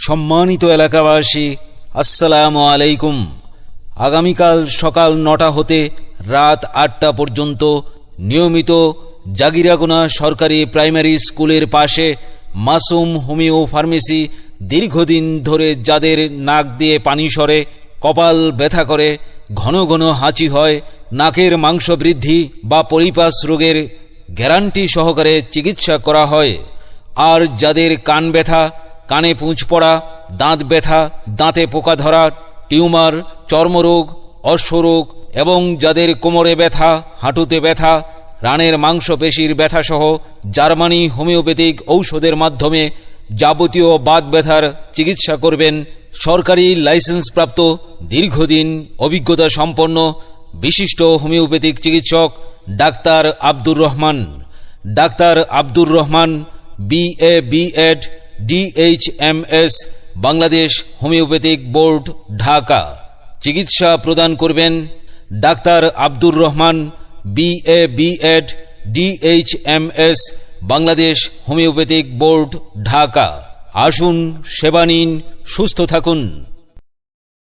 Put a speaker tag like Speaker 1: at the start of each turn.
Speaker 1: সম্মানিত এলাকাবাসী, আসসালামু আলাইকুম। আগামীকাল সকাল ৯টা হতে রাত ৮টা পর্যন্ত নিয়মিত জাগিরাগোনা সরকারি প্রাইমারি স্কুলের পাশে মাসুম হোমিও ফার্মেসি দীর্ঘদিন ধরে যাদের নাক দিয়ে পানি সরে, কপাল ব্যথা করে, ঘন ঘন হাঁচি হয়, নাকের মাংস বৃদ্ধি বা পলিপাস রোগের গ্যারান্টি সহকারে চিকিৎসা করা হয়। আর যাদের কান ব্যথা, কানে পুঁজ পড়া, দাঁত ব্যথা, দাঁতে পোকা ধরা, টিউমার, চর্মরোগ, অশ্বরোগ এবং যাদের কোমরে ব্যথা, হাঁটুতে ব্যথা, রানের মাংসপেশির ব্যথাসহ জার্মানি হোমিওপ্যাথিক ঔষধের মাধ্যমে যাবতীয় বাত ব্যথার চিকিৎসা করবেন সরকারি লাইসেন্সপ্রাপ্ত, দীর্ঘদিন অভিজ্ঞতা সম্পন্ন বিশিষ্ট হোমিওপ্যাথিক চিকিৎসক doctor Abdur Rahman. Doctor Abdur Rahman BA B.Ed DHMS, Bangladesh homeopathic board, Dhaka. চিকিৎসা প্রদান করবেন doctor Abdur Rahman BA B.Ed DHMS, Bangladesh homeopathic board, Dhaka. আসুন, সেবা নিন, সুস্থ থাকুন।